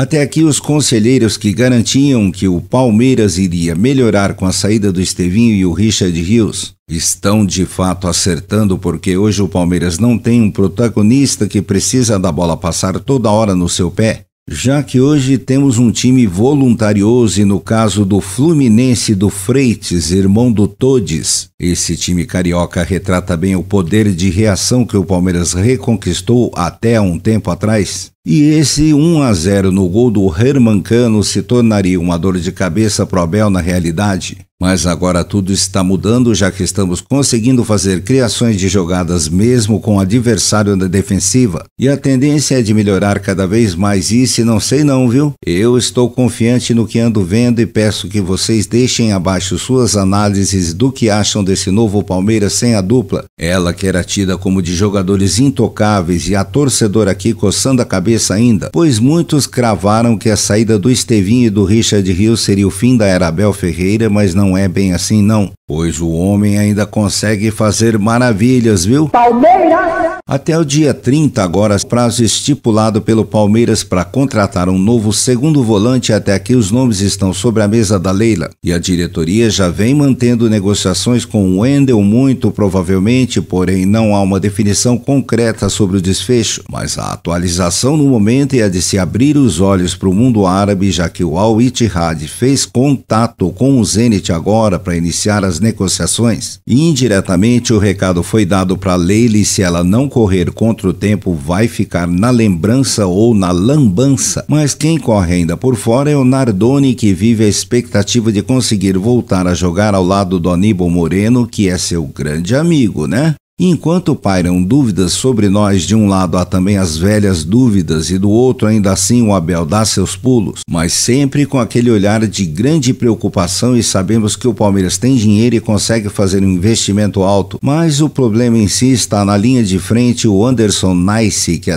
Até aqui os conselheiros que garantiam que o Palmeiras iria melhorar com a saída do Estevinho e o Richard Rios estão de fato acertando, porque hoje o Palmeiras não tem um protagonista que precisa da bola passar toda hora no seu pé. Já que hoje temos um time voluntarioso e no caso do Fluminense do Freitas, irmão do Todes, esse time carioca retrata bem o poder de reação que o Palmeiras reconquistou até há um tempo atrás. E esse 1-0 no gol do Hermancano se tornaria uma dor de cabeça pro Abel na realidade. Mas agora tudo está mudando, já que estamos conseguindo fazer criações de jogadas mesmo com o adversário na defensiva. E a tendência é de melhorar cada vez mais isso e não sei não, viu? Eu estou confiante no que ando vendo e peço que vocês deixem abaixo suas análises do que acham desse novo Palmeiras sem a dupla. Ela que era tida como de jogadores intocáveis e a torcedora aqui coçando a cabeça ainda, pois muitos cravaram que a saída do Estevinho e do Richard Rios seria o fim da era Abel Ferreira, mas não é bem assim não, pois o homem ainda consegue fazer maravilhas, viu? Palmeiras! Até o dia 30 agora, prazo estipulado pelo Palmeiras para contratar um novo segundo volante. Até aqui os nomes estão sobre a mesa da Leila e a diretoria já vem mantendo negociações com o Wendel muito provavelmente, porém não há uma definição concreta sobre o desfecho, mas a atualização no momento é a de se abrir os olhos para o mundo árabe, já que o Al Ittihad fez contato com o Zenit agora para iniciar as negociações. E indiretamente o recado foi dado para Leila e se ela não correr contra o tempo vai ficar na lembrança ou na lambança. Mas quem corre ainda por fora é o Nardoni, que vive a expectativa de conseguir voltar a jogar ao lado do Aníbal Moreno, que é seu grande amigo, né? Enquanto pairam dúvidas sobre nós, de um lado há também as velhas dúvidas e do outro ainda assim o Abel dá seus pulos, mas sempre com aquele olhar de grande preocupação e sabemos que o Palmeiras tem dinheiro e consegue fazer um investimento alto, mas o problema em si está na linha de frente o Anderson Nice, que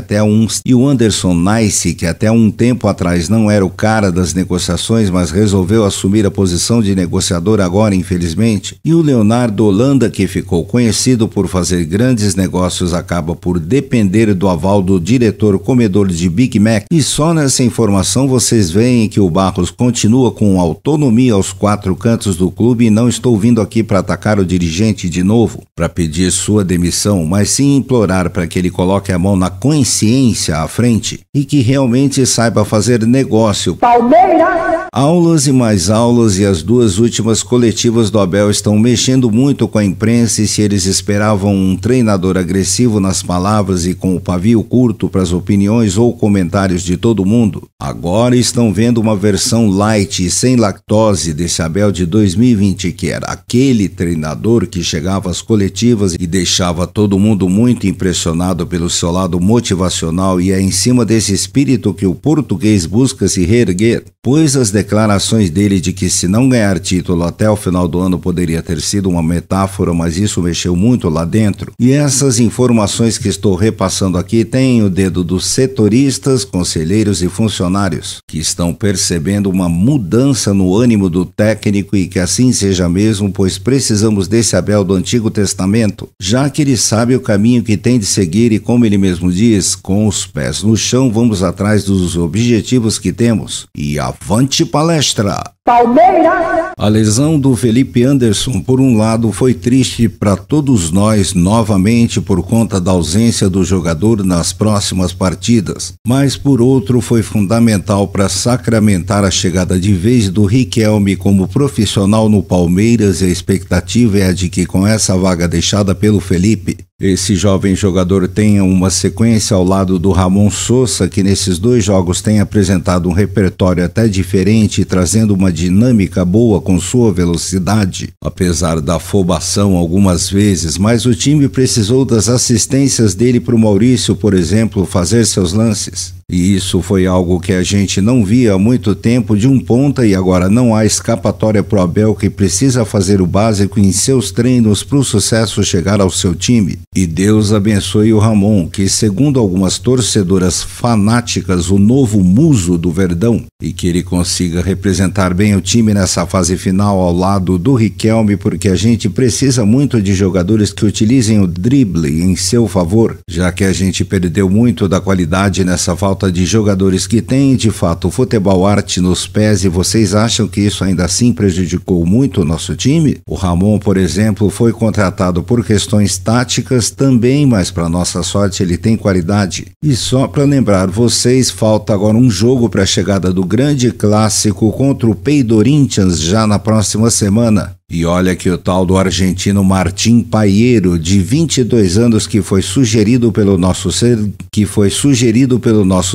até um tempo atrás não era o cara das negociações, mas resolveu assumir a posição de negociador agora, infelizmente, e o Leonardo Holanda, que ficou conhecido por fazer grandes negócios, acaba por depender do aval do diretor comedor de Big Mac. E só nessa informação vocês veem que o Barros continua com autonomia aos quatro cantos do clube, e não estou vindo aqui para atacar o dirigente de novo, para pedir sua demissão, mas sim implorar para que ele coloque a mão na consciência à frente e que realmente saiba fazer negócio. Palmeiras! Aulas e mais aulas, e as duas últimas coletivas do Abel estão mexendo muito com a imprensa, e se eles esperavam um treinador agressivo nas palavras e com o pavio curto para as opiniões ou comentários de todo mundo, agora estão vendo uma versão light e sem lactose desse Abel de 2020, que era aquele treinador que chegava às coletivas e deixava todo mundo muito impressionado pelo seu lado motivacional, e é em cima desse espírito que o português busca se reerguer, pois as declarações dele de que se não ganhar título até o final do ano poderia ter sido uma metáfora, mas isso mexeu muito lá dentro. E essas informações que estou repassando aqui têm o dedo dos setoristas, conselheiros e funcionários, que estão percebendo uma mudança no ânimo do técnico, e que assim seja mesmo, pois precisamos desse Abel do Antigo Testamento, já que ele sabe o caminho que tem de seguir e, como ele mesmo diz, com os pés no chão vamos atrás dos objetivos que temos. E avante palestra! Palmeiras! A lesão do Felipe Anderson, por um lado, foi triste para todos nós novamente por conta da ausência do jogador nas próximas partidas, mas por outro foi fundamental para sacramentar a chegada de vez do Riquelme como profissional no Palmeiras, e a expectativa é a de que com essa vaga deixada pelo Felipe, esse jovem jogador tenha uma sequência ao lado do Ramon Sosa, que nesses dois jogos tem apresentado um repertório até diferente, trazendo uma dinâmica boa com sua velocidade, apesar da afobação algumas vezes, mas o time precisou das assistências dele para o Maurício, por exemplo, fazer seus lances. E isso foi algo que a gente não via há muito tempo de um ponta, e agora não há escapatória pro Abel, que precisa fazer o básico em seus treinos para o sucesso chegar ao seu time. E Deus abençoe o Ramon, que segundo algumas torcedoras fanáticas, o novo muso do Verdão, e que ele consiga representar bem o time nessa fase final ao lado do Riquelme, porque a gente precisa muito de jogadores que utilizem o drible em seu favor, já que a gente perdeu muito da qualidade nessa falta falta de jogadores que têm de fato o futebol arte nos pés, e vocês acham que isso ainda assim prejudicou muito o nosso time? O Ramon, por exemplo, foi contratado por questões táticas também, mas para nossa sorte ele tem qualidade. E só para lembrar vocês, falta agora um jogo para a chegada do grande clássico contra o Peidorinthians já na próxima semana. E olha que o tal do argentino Martín Payero, de 22 anos, que foi sugerido pelo nosso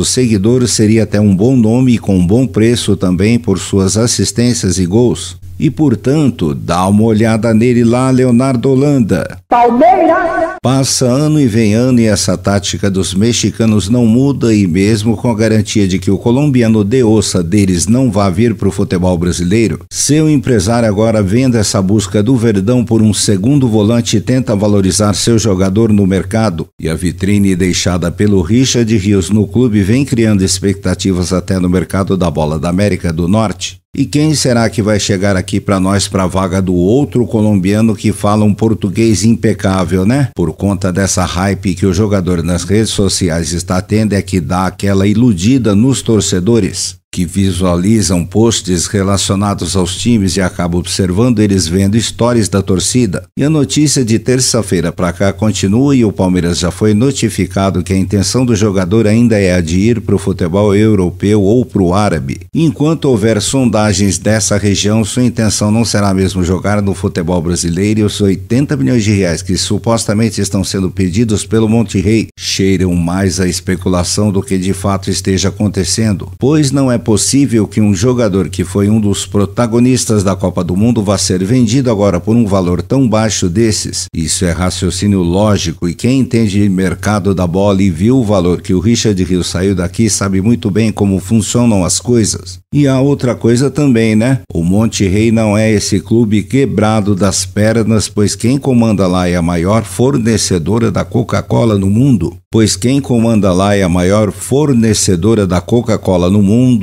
seguidor, seria até um bom nome e com um bom preço também por suas assistências e gols. E, portanto, dá uma olhada nele lá, Leonardo Holanda. Palmeiras! Passa ano e vem ano e essa tática dos mexicanos não muda, e mesmo com a garantia de que o colombiano de ossa deles não vá vir para o futebol brasileiro, seu empresário agora venda essa busca do Verdão por um segundo volante e tenta valorizar seu jogador no mercado. E a vitrine deixada pelo Richard Rios no clube vem criando expectativas até no mercado da bola da América do Norte. E quem será que vai chegar aqui para nós para a vaga do outro colombiano que fala um português impecável, né? Por conta dessa hype que o jogador nas redes sociais está tendo, é que dá aquela iludida nos torcedores que visualizam posts relacionados aos times e acabam observando eles vendo stories da torcida. E a notícia de terça-feira para cá continua, e o Palmeiras já foi notificado que a intenção do jogador ainda é a de ir para o futebol europeu ou para o árabe. Enquanto houver sondagens dessa região, sua intenção não será mesmo jogar no futebol brasileiro, e os 80 milhões de reais que supostamente estão sendo pedidos pelo Monterrey cheiram mais a especulação do que de fato esteja acontecendo, pois não é possível que um jogador que foi um dos protagonistas da Copa do Mundo vá ser vendido agora por um valor tão baixo desses. Isso é raciocínio lógico, e quem entende mercado da bola e viu o valor que o Richard Rios saiu daqui sabe muito bem como funcionam as coisas. E a outra coisa também, né? O Monterrey não é esse clube quebrado das pernas, pois quem comanda lá é a maior fornecedora da Coca-Cola no mundo.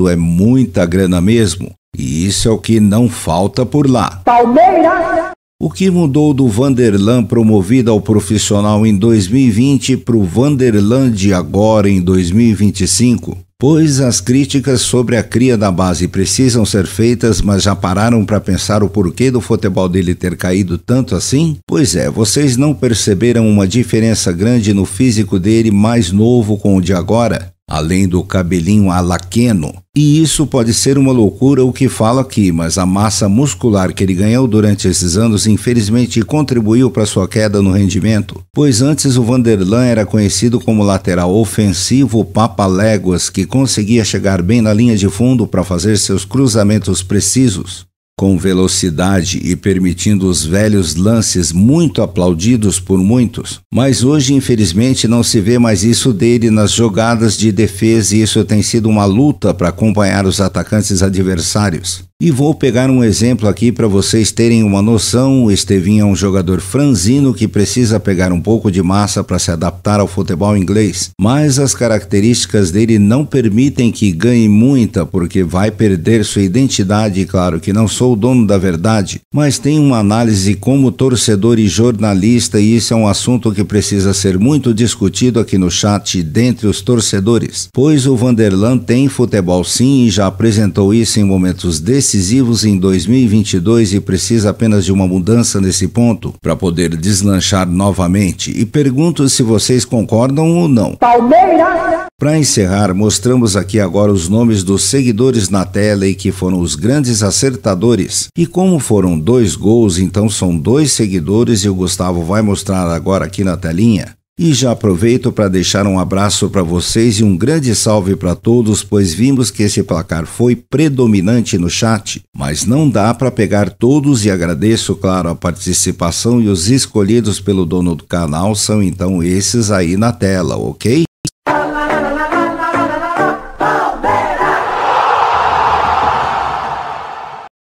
É muita grana mesmo, e isso é o que não falta por lá. Palmeiras! O que mudou do Vanderlan promovido ao profissional em 2020 para o Vanderlan de agora em 2025? Pois as críticas sobre a cria da base precisam ser feitas, mas já pararam para pensar o porquê do futebol dele ter caído tanto assim? Pois é, vocês não perceberam uma diferença grande no físico dele mais novo com o de agora? Além do cabelinho alaqueno. E isso pode ser uma loucura o que falo aqui, mas a massa muscular que ele ganhou durante esses anos infelizmente contribuiu para sua queda no rendimento, pois antes o Vanderlan era conhecido como lateral ofensivo papaléguas, que conseguia chegar bem na linha de fundo para fazer seus cruzamentos precisos, com velocidade e permitindo os velhos lances muito aplaudidos por muitos. Mas hoje, infelizmente, não se vê mais isso dele nas jogadas de defesa, e isso tem sido uma luta para acompanhar os atacantes adversários. E vou pegar um exemplo aqui para vocês terem uma noção. O Estevinho é um jogador franzino que precisa pegar um pouco de massa para se adaptar ao futebol inglês, mas as características dele não permitem que ganhe muita, porque vai perder sua identidade. E claro que não sou o dono da verdade, mas tenho uma análise como torcedor e jornalista, e isso é um assunto que precisa ser muito discutido aqui no chat dentre os torcedores, pois o Vanderlan tem futebol sim, e já apresentou isso em momentos decisivos em 2022, e precisa apenas de uma mudança nesse ponto para poder deslanchar novamente. E pergunto se vocês concordam ou não. Palmeiras! Para encerrar, mostramos aqui agora os nomes dos seguidores na tela e que foram os grandes acertadores. E como foram 2 gols, então são 2 seguidores, e o Gustavo vai mostrar agora aqui na telinha. E já aproveito para deixar um abraço para vocês e um grande salve para todos, pois vimos que esse placar foi predominante no chat, mas não dá para pegar todos, e agradeço, claro, a participação, e os escolhidos pelo dono do canal são então esses aí na tela, ok?